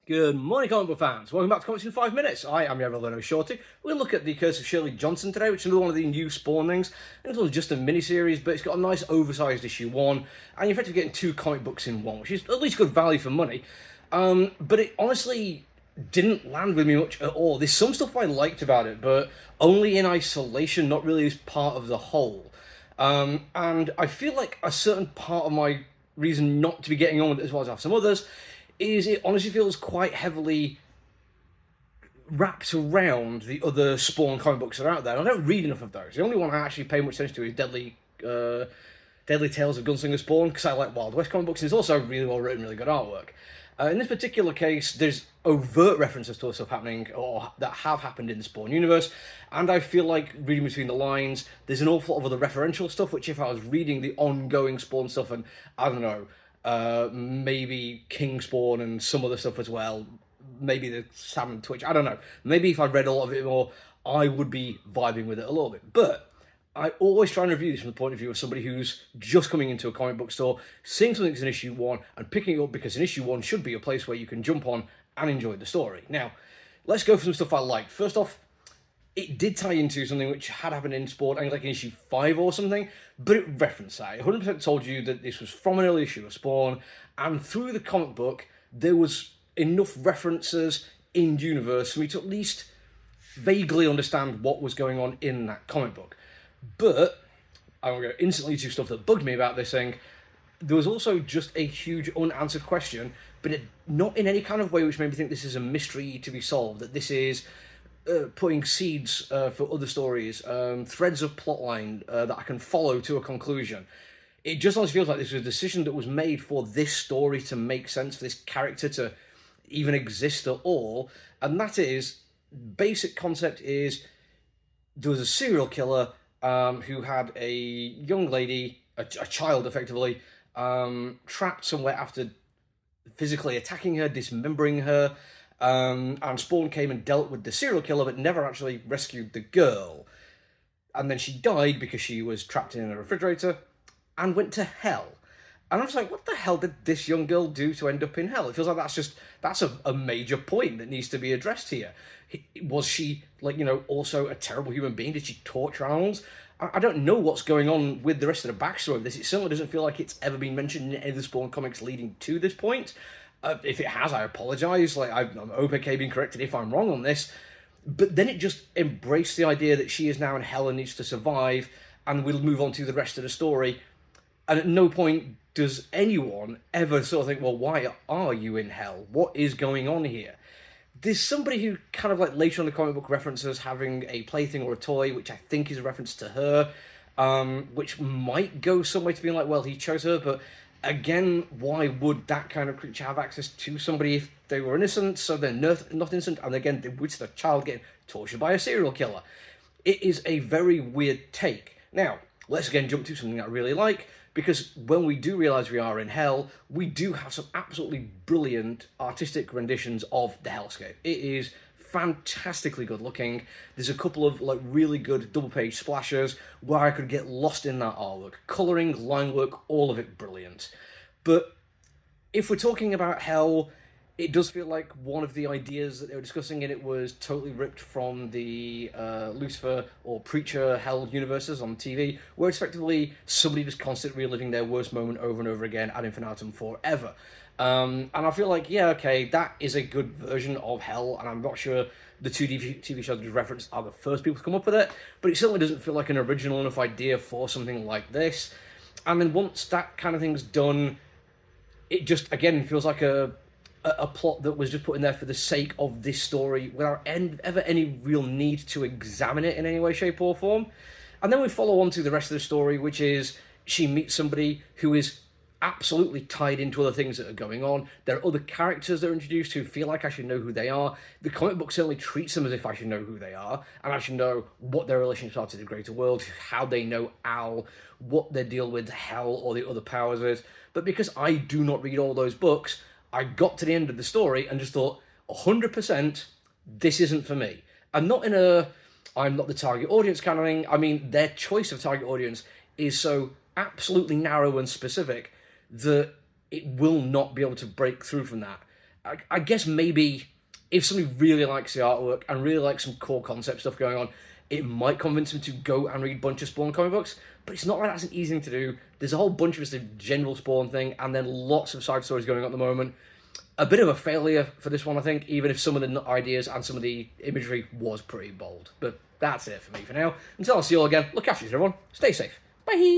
Good morning, comic book fans. Welcome back to Comics in 5 Minutes. I am your Ever Shorty. We'll look at The Curse of Shirley Johnson today, which is another one of the new Spawn things. And it's only just a mini-series, but it's got a nice oversized issue 1, and you're effectively getting 2 comic books in one, which is at least good value for money. But it honestly didn't land with me much at all. There's some stuff I liked about it, but only in isolation, not really as part of the whole. And I feel like a certain part of my reason not to be getting on with it as well as I have some others is it honestly feels quite heavily wrapped around the other Spawn comic books that are out there. And I don't read enough of those. The only one I actually pay much attention to is Deadly Tales of Gunslinger Spawn, because I like Wild West comic books, and it's also really well written, really good artwork. In this particular case, there's overt references to stuff happening, or that have happened in the Spawn universe, and I feel like, reading between the lines, there's an awful lot of other referential stuff, which if I was reading the ongoing Spawn stuff, and, I don't know, maybe King Spawn and some other stuff as well, maybe the Salmon Twitch, I don't know. Maybe if I'd read a lot of it more, I would be vibing with it a little bit. But I always try and review this from the point of view of somebody who's just coming into a comic book store, seeing something that's in issue 1, and picking it up, because an issue 1 should be a place where you can jump on and enjoy the story. Now, let's go for some stuff I liked. First off, it did tie into something which had happened in Spawn, I think like in issue 5 or something, but it referenced that. It 100% told you that this was from an early issue of Spawn, and through the comic book, there was enough references in universe for me to at least vaguely understand what was going on in that comic book. But I'm going to go instantly to stuff that bugged me about this thing. There was also just a huge unanswered question, but not in any kind of way which made me think this is a mystery to be solved, that this is putting seeds for other stories, threads of plotline that I can follow to a conclusion. It just always feels like this was a decision that was made for this story to make sense, for this character to even exist at all. And that is, basic concept is, there was a serial killer who had a young lady, a child effectively, trapped somewhere after physically attacking her, dismembering her, and Spawn came and dealt with the serial killer, but never actually rescued the girl. And then she died because she was trapped in a refrigerator and went to hell. And I was like, what the hell did this young girl do to end up in hell? It feels like that's a major point that needs to be addressed here. Was she, also a terrible human being? Did she torture animals? I don't know what's going on with the rest of the backstory of this. It certainly doesn't feel like it's ever been mentioned in any of the Spawn comics leading to this point. If it has, I apologise. I'm okay being corrected if I'm wrong on this. But then it just embraced the idea that she is now in hell and needs to survive, and we'll move on to the rest of the story. And at no point does anyone ever sort of think, well, why are you in hell? What is going on here? There's somebody who kind of later on the comic book references having a plaything or a toy, which I think is a reference to her, which might go some way to being like, well, he chose her, but again, why would that kind of creature have access to somebody if they were innocent, so they're not innocent, and again, which the child getting tortured by a serial killer? It is a very weird take. Now, let's again jump to something I really like, because when we do realise we are in hell, we do have some absolutely brilliant artistic renditions of the hellscape. It is fantastically good looking. There's a couple of really good double page splashes where I could get lost in that artwork. Colouring, line work, all of it brilliant. But if we're talking about hell, it does feel like one of the ideas that they were discussing in it was totally ripped from the Lucifer or Preacher hell universes on TV, where it's effectively somebody just constantly reliving their worst moment over and over again ad infinitum forever. And I feel like, yeah, okay, that is a good version of hell, and I'm not sure the two TV shows we've referenced are the first people to come up with it, but it certainly doesn't feel like an original enough idea for something like this. And then once that kind of thing's done, it just, again, feels like a plot that was just put in there for the sake of this story without ever any real need to examine it in any way, shape, or form. And then we follow on to the rest of the story, which is she meets somebody who is absolutely tied into other things that are going on. There are other characters that are introduced who feel like I should know who they are. The comic book certainly treats them as if I should know who they are, and I should know what their relationships are to the greater world, how they know Al, what their deal with hell or the other powers is. But because I do not read all those books, I got to the end of the story and just thought, 100%, this isn't for me. And not in a, I'm not the target audience kind of thing. I mean, their choice of target audience is so absolutely narrow and specific that it will not be able to break through from that. I guess maybe if somebody really likes the artwork and really likes some core concept stuff going on, it might convince them to go and read a bunch of Spawn comic books, but it's not like that's an easy thing to do. There's a whole bunch of the general Spawn thing, and then lots of side stories going on at the moment. A bit of a failure for this one, I think, even if some of the ideas and some of the imagery was pretty bold. But that's it for me for now. Until I see you all again, look after you, everyone. Stay safe. Bye!